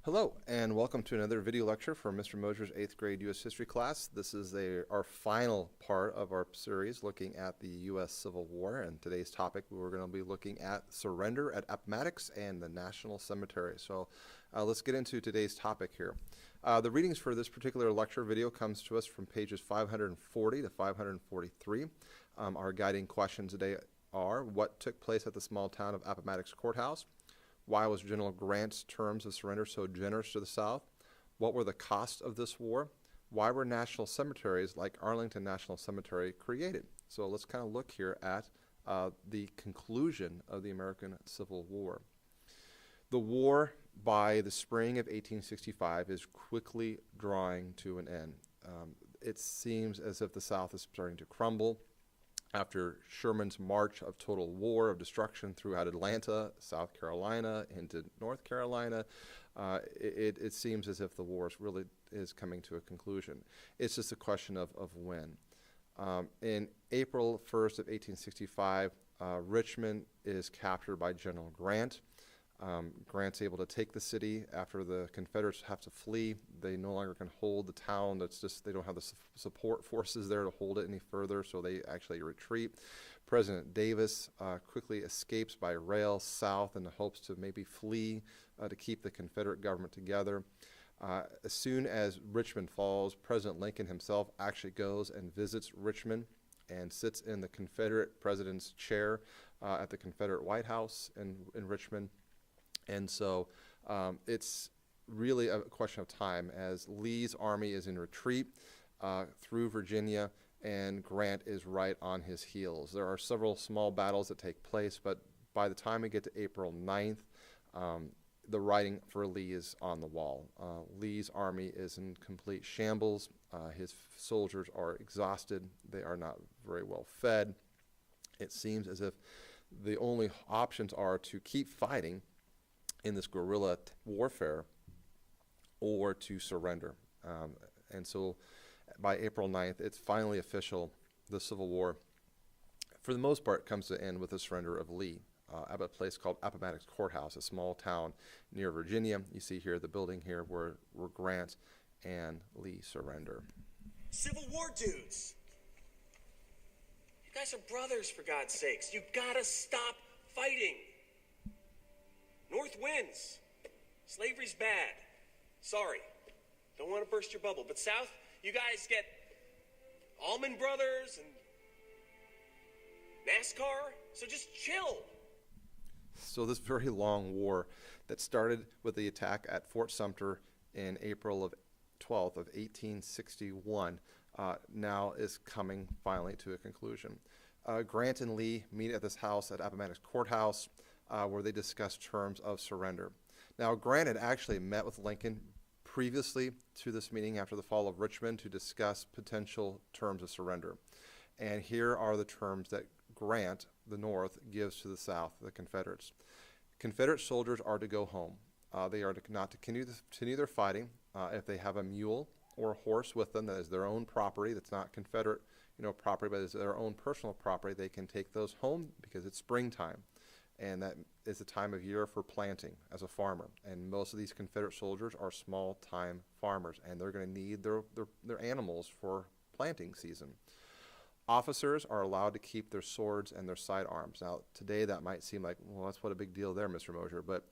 Hello, and welcome to another video lecture from Mr. Mosier's 8th grade U.S. History class. This is our final part of our series looking at the U.S. Civil War, and today's topic we're going to be looking at surrender at Appomattox and the National Cemetery. So let's get into today's topic here. The readings for this particular lecture video comes to us from pages 540 to 543. Our guiding questions today are: what took place at the small town of Appomattox Courthouse? Why was General Grant's terms of surrender so generous to the South? What were the costs of this war? Why were national cemeteries like Arlington National Cemetery created? So let's kind of look here at the conclusion of the American Civil War. The war, by the spring of 1865, is quickly drawing to an end. It seems as if the South is starting to crumble. After Sherman's march of total war, of destruction throughout Atlanta, South Carolina, into North Carolina, it seems as if the war really is coming to a conclusion. It's just a question of when. In April 1st of 1865, Richmond is captured by General Grant. Grant's able to take the city after the Confederates have to flee. They no longer can hold the town. They don't have the support forces there to hold it any further, so they actually retreat. President Davis quickly escapes by rail south in the hopes to maybe flee to keep the Confederate government together. As soon as Richmond falls, President Lincoln himself actually goes and visits Richmond and sits in the Confederate president's chair at the Confederate White House in Richmond. And so it's really a question of time as Lee's army is in retreat through Virginia, and Grant is right on his heels. There are several small battles that take place, but by the time we get to April 9th, the writing for Lee is on the wall. Lee's army is in complete shambles. His soldiers are exhausted. They are not very well fed. It seems as if the only options are to keep fighting in this guerrilla warfare or to surrender. And so by April 9th, it's finally official. The Civil War, for the most part, comes to an end with the surrender of Lee at a place called Appomattox Courthouse, a small town near Virginia. You see here the building here where Grant and Lee surrender. Civil War dudes! You guys are brothers, for God's sakes. You gotta stop fighting. North wins. Slavery's bad. Sorry. Don't want to burst your bubble. But South, you guys get Allman Brothers and NASCAR. So just chill. So this very long war that started with the attack at Fort Sumter in April of 12th of 1861 now is coming finally to a conclusion. Grant and Lee meet at this house at Appomattox Courthouse, where they discuss terms of surrender. Now, Grant had actually met with Lincoln previously to this meeting after the fall of Richmond to discuss potential terms of surrender. And here are the terms that Grant, the North, gives to the South, the Confederates. Confederate soldiers are to go home. They are not to continue their fighting. If they have a mule or a horse with them that is their own property, that's not Confederate property, but is their own personal property, they can take those home because it's springtime. And that is the time of year for planting as a farmer. And most of these Confederate soldiers are small-time farmers, and they're going to need their animals for planting season. Officers are allowed to keep their swords and their sidearms. Now, today that might seem like, well, that's what a big deal there, Mr. Mosier. But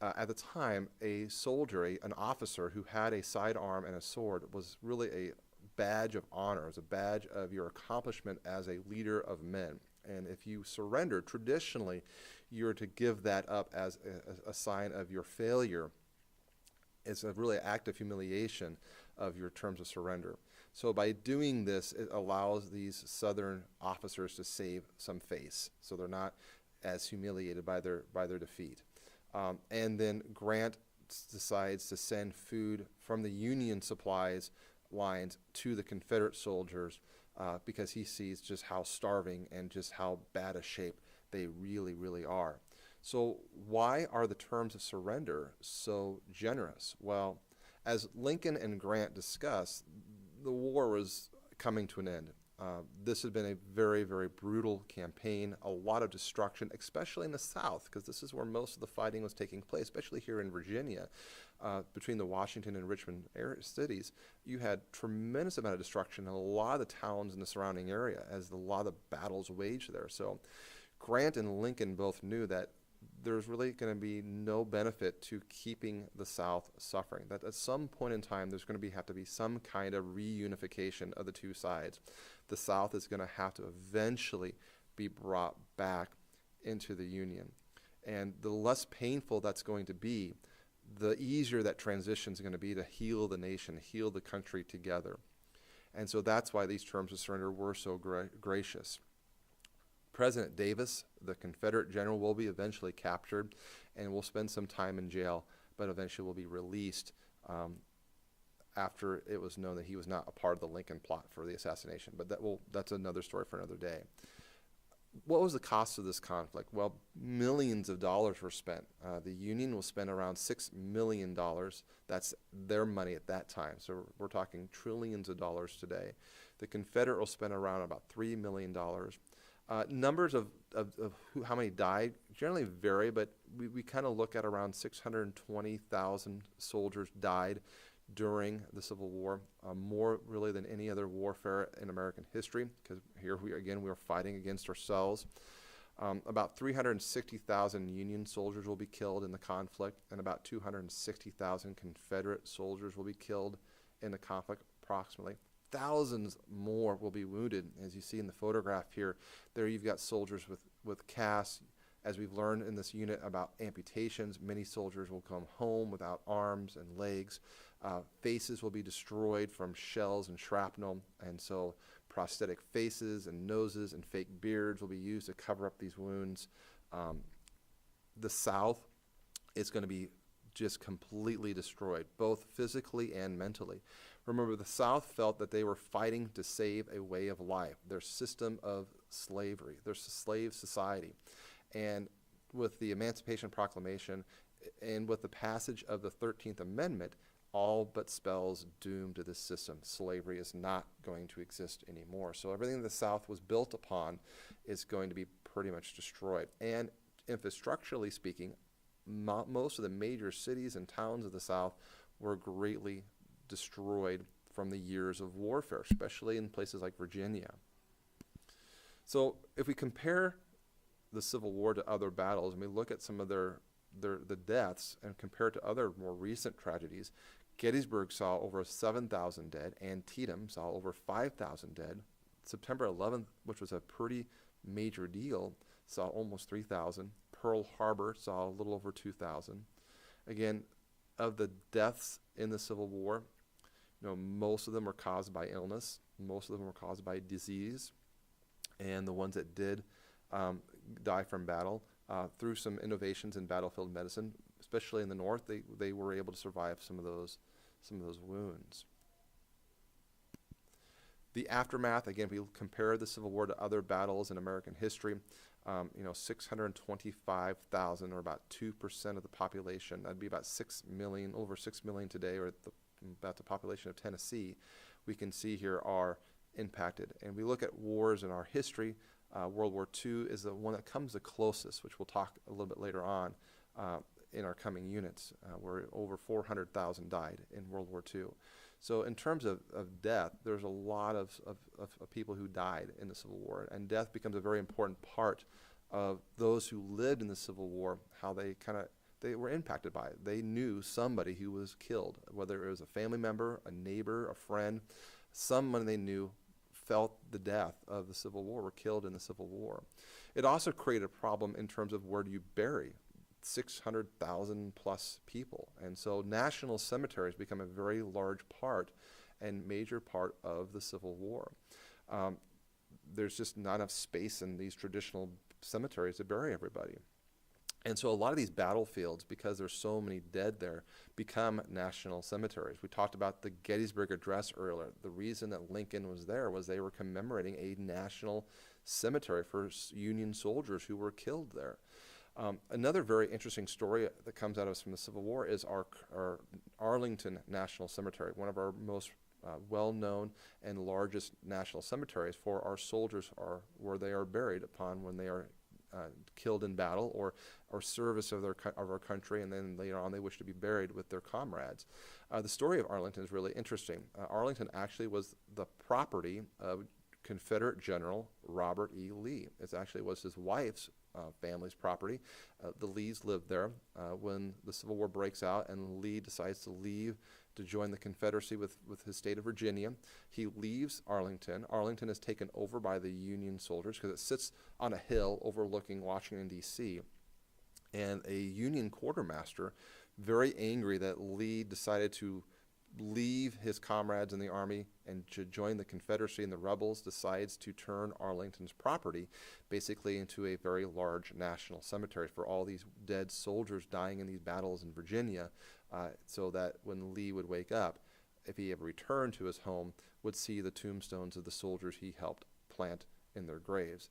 at the time, a soldier, an officer who had a sidearm and a sword was really a badge of honor. It was a badge of your accomplishment as a leader of men. And if you surrender, traditionally, you're to give that up as a sign of your failure. It's a really act of humiliation of your terms of surrender. So by doing this, it allows these Southern officers to save some face, so they're not as humiliated by their defeat. And then Grant decides to send food from the Union supplies lines to the Confederate soldiers because he sees just how starving and just how bad a shape they really, really are. So why are the terms of surrender so generous? Well, as Lincoln and Grant discuss, the war was coming to an end. This has been a very, very brutal campaign, a lot of destruction, especially in the South, because this is where most of the fighting was taking place, especially here in Virginia, between the Washington and Richmond cities. You had tremendous amount of destruction in a lot of the towns in the surrounding area as a lot of the battles waged there. So Grant and Lincoln both knew that there's really going to be no benefit to keeping the South suffering. That at some point in time, there's going to have to be some kind of reunification of the two sides. The South is going to have to eventually be brought back into the Union. And the less painful that's going to be, the easier that transition is going to be to heal the nation, heal the country together. And so that's why these terms of surrender were so gracious. President Davis, the Confederate general, will be eventually captured and will spend some time in jail, but eventually will be released after it was known that he was not a part of the Lincoln plot for the assassination. But that's another story for another day. What was the cost of this conflict? Well, millions of dollars were spent. The Union will spend around $6 million. That's their money at that time. So we're talking trillions of dollars today. The Confederate will spend around about $3 million. Numbers of how many died generally vary, but we kind of look at around 620,000 soldiers died during the Civil War, more really than any other warfare in American history, because here we are fighting against ourselves. About 360,000 Union soldiers will be killed in the conflict, and about 260,000 Confederate soldiers will be killed in the conflict, approximately. Thousands more will be wounded, as you see in the photograph here. There you've got soldiers with casts. As we've learned in this unit about amputations, many soldiers will come home without arms and legs. Faces will be destroyed from shells and shrapnel, and so prosthetic faces and noses and fake beards will be used to cover up these wounds. The South is going to be just completely destroyed, both physically and mentally. Remember, the South felt that they were fighting to save a way of life, their system of slavery, their slave society. And with the Emancipation Proclamation and with the passage of the 13th Amendment, all but spells doom to this system. Slavery is not going to exist anymore. So everything the South was built upon is going to be pretty much destroyed. And infrastructurally speaking, most of the major cities and towns of the South were greatly destroyed from the years of warfare, especially in places like Virginia. So if we compare the Civil War to other battles, and we look at some of the deaths and compare it to other more recent tragedies, Gettysburg saw over 7,000 dead, Antietam saw over 5,000 dead. September 11th, which was a pretty major deal, saw almost 3,000. Pearl Harbor saw a little over 2,000. Again, of the deaths in the Civil War, most of them were caused by illness. Most of them were caused by disease. And the ones that did die from battle, through some innovations in battlefield medicine, especially in the North, they were able to survive some of those wounds. The aftermath, again, if we compare the Civil War to other battles in American history, 625,000, or about 2% of the population. That'd be about 6 million, over 6 million today, or about the population of Tennessee, we can see here are impacted. And we look at wars in our history. World War II is the one that comes the closest, which we'll talk a little bit later on in our coming units, where over 400,000 died in World War II. So in terms of death, there's a lot of people who died in the Civil War, and death becomes a very important part of those who lived in the Civil War, how they were impacted by it. They knew somebody who was killed, whether it was a family member, a neighbor, a friend, someone they knew felt the death of the Civil War, were killed in the Civil War. It also created a problem in terms of where do you bury 600,000 plus people. And so national cemeteries become a very large part and major part of the Civil War. There's just not enough space in these traditional cemeteries to bury everybody. And so a lot of these battlefields, because there's so many dead there, become national cemeteries. We talked about the Gettysburg Address earlier. The reason that Lincoln was there was they were commemorating a national cemetery for Union soldiers who were killed there. Another very interesting story that comes out of us from the Civil War is our Arlington National Cemetery, one of our most well-known and largest national cemeteries for our soldiers are where they are buried upon when they are killed in battle or service of our country, and then later on they wish to be buried with their comrades. The story of Arlington is really interesting. Arlington actually was the property of Confederate General Robert E. Lee. It actually was his wife's family's property. The Lees lived there. When the Civil War breaks out and Lee decides to leave to join the Confederacy with his state of Virginia, he leaves Arlington. Arlington is taken over by the Union soldiers because it sits on a hill overlooking Washington, D.C. And a Union quartermaster, very angry that Lee decided to leave his comrades in the army and to join the Confederacy and the rebels, decides to turn Arlington's property basically into a very large national cemetery for all these dead soldiers dying in these battles in Virginia, so that when Lee would wake up, if he ever returned to his home, would see the tombstones of the soldiers he helped plant in their graves.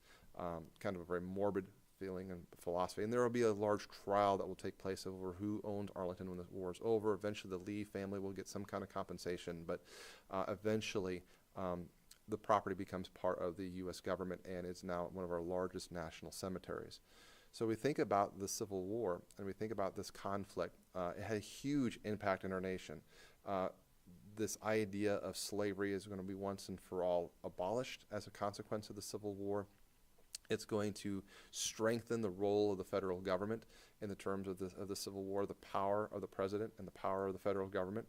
Kind of a very morbid feeling and philosophy. And there will be a large trial that will take place over who owned Arlington when the war is over. Eventually the Lee family will get some kind of compensation, but eventually the property becomes part of the U.S. government and is now one of our largest national cemeteries. So we think about the Civil War and we think about this conflict. It had a huge impact in our nation. This idea of slavery is going to be once and for all abolished as a consequence of the Civil War. It's going to strengthen the role of the federal government in the terms of the Civil War, the power of the president and the power of the federal government.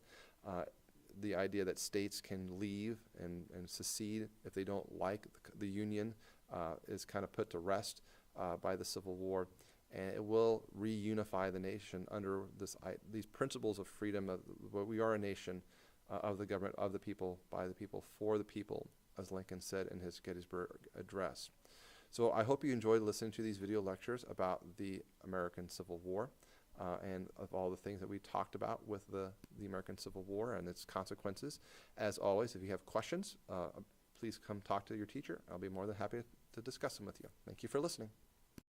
The idea that states can leave and secede if they don't like the Union is kind of put to rest by the Civil War. And it will reunify the nation under these principles of freedom. Where we are a nation of the government, of the people, by the people, for the people, as Lincoln said in his Gettysburg Address. So I hope you enjoyed listening to these video lectures about the American Civil War and of all the things that we talked about with the American Civil War and its consequences. As always, if you have questions, please come talk to your teacher. I'll be more than happy to discuss them with you. Thank you for listening.